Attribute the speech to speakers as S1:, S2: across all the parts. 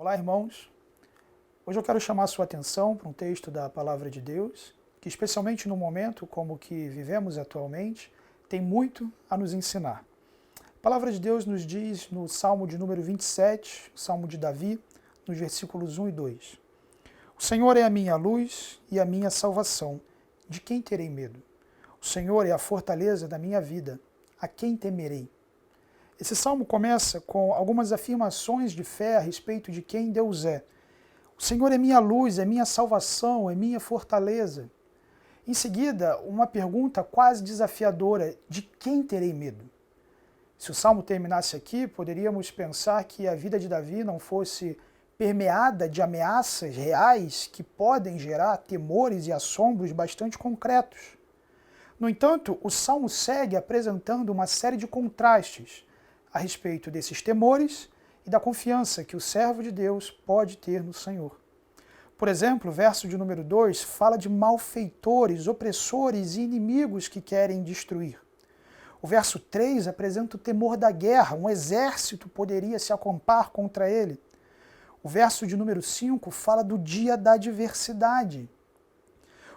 S1: Olá, irmãos. Hoje eu quero chamar a sua atenção para um texto da Palavra de Deus, que especialmente no momento como o que vivemos atualmente, tem muito a nos ensinar. A Palavra de Deus nos diz no Salmo de número 27, o Salmo de Davi, nos versículos 1 e 2. O Senhor é a minha luz e a minha salvação. De quem terei medo? O Senhor é a fortaleza da minha vida. A quem temerei? Esse salmo começa com algumas afirmações de fé a respeito de quem Deus é. O Senhor é minha luz, é minha salvação, é minha fortaleza. Em seguida, uma pergunta quase desafiadora: de quem terei medo? Se o salmo terminasse aqui, poderíamos pensar que a vida de Davi não fosse permeada de ameaças reais que podem gerar temores e assombros bastante concretos. No entanto, o salmo segue apresentando uma série de contrastes a respeito desses temores e da confiança que o servo de Deus pode ter no Senhor. Por exemplo, o verso de número 2 fala de malfeitores, opressores e inimigos que querem destruir. O verso 3 apresenta o temor da guerra, um exército poderia se acampar contra ele. O verso de número 5 fala do dia da adversidade.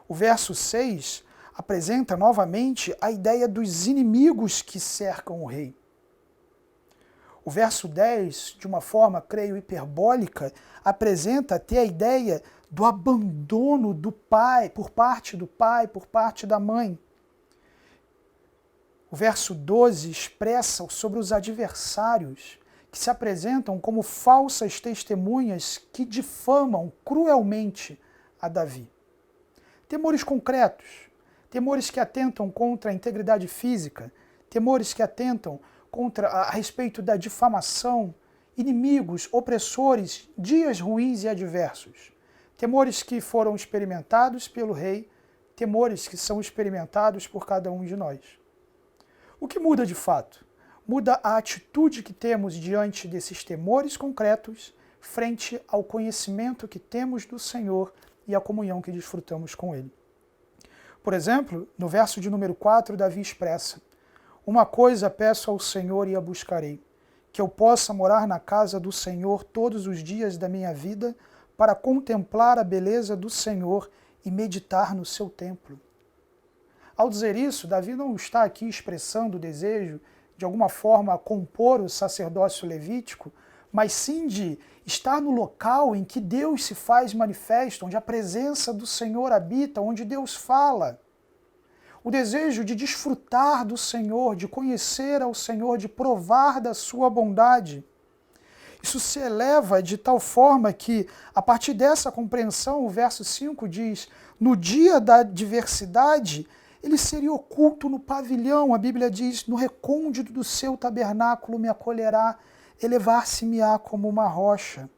S1: O verso 6 apresenta novamente a ideia dos inimigos que cercam o rei. O verso 10, de uma forma, creio, hiperbólica, apresenta até a ideia do abandono do pai, por parte da mãe. O verso 12 expressa sobre os adversários, que se apresentam como falsas testemunhas que difamam cruelmente a Davi. Temores concretos, temores que atentam contra a integridade física, temores que atentam a respeito da difamação, inimigos, opressores, dias ruins e adversos. Temores que foram experimentados pelo rei, temores que são experimentados por cada um de nós. O que muda de fato? Muda a atitude que temos diante desses temores concretos frente ao conhecimento que temos do Senhor e à comunhão que desfrutamos com Ele. Por exemplo, no verso de número 4, Davi expressa: uma coisa peço ao Senhor e a buscarei, que eu possa morar na casa do Senhor todos os dias da minha vida, para contemplar a beleza do Senhor e meditar no seu templo. Ao dizer isso, Davi não está aqui expressando o desejo de alguma forma compor o sacerdócio levítico, mas sim de estar no local em que Deus se faz manifesto, onde a presença do Senhor habita, onde Deus fala. O desejo de desfrutar do Senhor, de conhecer ao Senhor, de provar da sua bondade. Isso se eleva de tal forma que, a partir dessa compreensão, o verso 5 diz: no dia da adversidade, ele seria oculto no pavilhão. A Bíblia diz: no recôndito do seu tabernáculo me acolherá, elevar-se-me-á como uma rocha.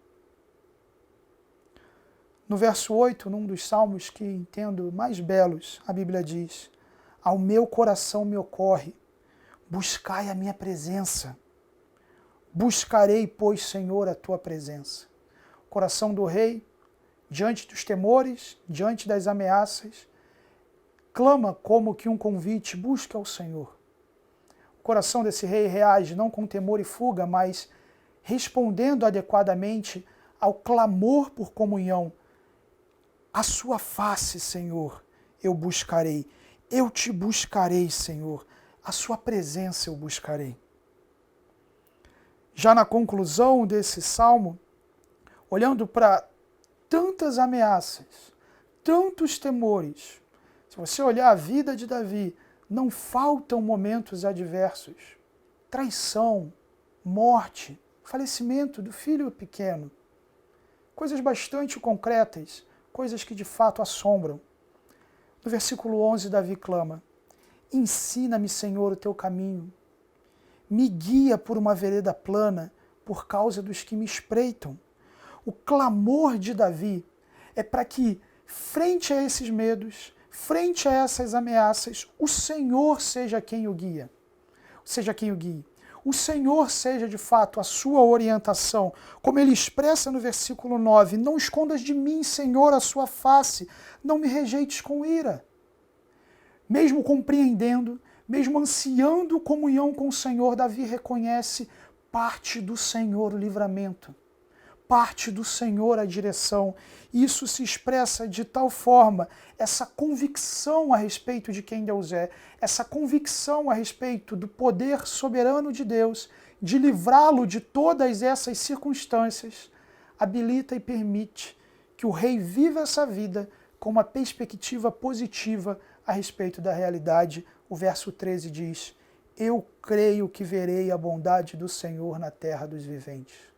S1: No verso 8, num dos salmos que entendo mais belos, a Bíblia diz: ao meu coração me ocorre, buscai a minha presença. Buscarei, pois, Senhor, a tua presença. O coração do rei, diante dos temores, diante das ameaças, clama como que um convite: busca ao Senhor. O coração desse rei reage não com temor e fuga, mas respondendo adequadamente ao clamor por comunhão. A sua face, Senhor, eu buscarei. Eu te buscarei, Senhor. A sua presença eu buscarei. Já na conclusão desse salmo, olhando para tantas ameaças, tantos temores, se você olhar a vida de Davi, não faltam momentos adversos. Traição, morte, falecimento do filho pequeno. Coisas bastante concretas, coisas que de fato assombram. No versículo 11, Davi clama: ensina-me, Senhor, o teu caminho. Me guia por uma vereda plana, por causa dos que me espreitam. O clamor de Davi é para que, frente a esses medos, frente a essas ameaças, o Senhor seja quem o guia. Seja quem o guie. O Senhor seja, de fato, a sua orientação. Como ele expressa no versículo 9, não escondas de mim, Senhor, a sua face, não me rejeites com ira. Mesmo compreendendo, mesmo ansiando comunhão com o Senhor, Davi reconhece: parte do Senhor o livramento, parte do Senhor a direção. Isso se expressa de tal forma, essa convicção a respeito de quem Deus é, essa convicção a respeito do poder soberano de Deus, de livrá-lo de todas essas circunstâncias, habilita e permite que o rei viva essa vida com uma perspectiva positiva a respeito da realidade. O verso 13 diz: eu creio que verei a bondade do Senhor na terra dos viventes.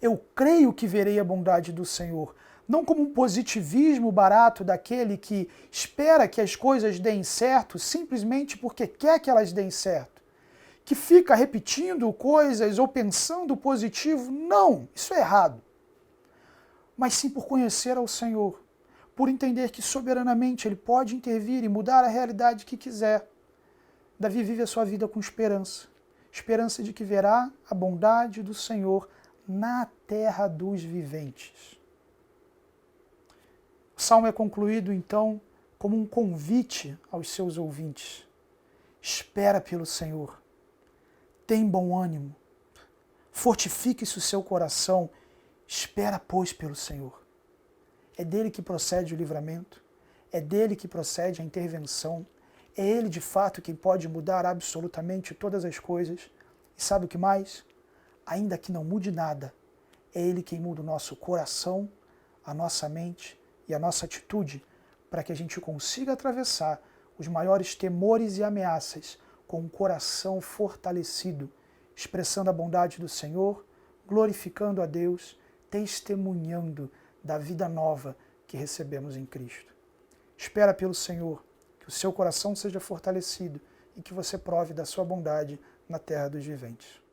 S1: Eu creio que verei a bondade do Senhor, não como um positivismo barato daquele que espera que as coisas deem certo simplesmente porque quer que elas deem certo, que fica repetindo coisas ou pensando positivo. Não, isso é errado. Mas sim por conhecer ao Senhor, por entender que soberanamente Ele pode intervir e mudar a realidade que quiser. Davi vive a sua vida com esperança, esperança de que verá a bondade do Senhor na terra dos viventes. O salmo é concluído, então, como um convite aos seus ouvintes. Espera pelo Senhor, tem bom ânimo, fortifique-se o seu coração, espera, pois, pelo Senhor. É dele que procede o livramento, é dele que procede a intervenção, é ele, de fato, quem pode mudar absolutamente todas as coisas. E sabe o que mais? Ainda que não mude nada, é ele quem muda o nosso coração, a nossa mente e a nossa atitude para que a gente consiga atravessar os maiores temores e ameaças com um coração fortalecido, expressando a bondade do Senhor, glorificando a Deus, testemunhando da vida nova que recebemos em Cristo. Espera pelo Senhor, que o seu coração seja fortalecido e que você prove da sua bondade na terra dos viventes.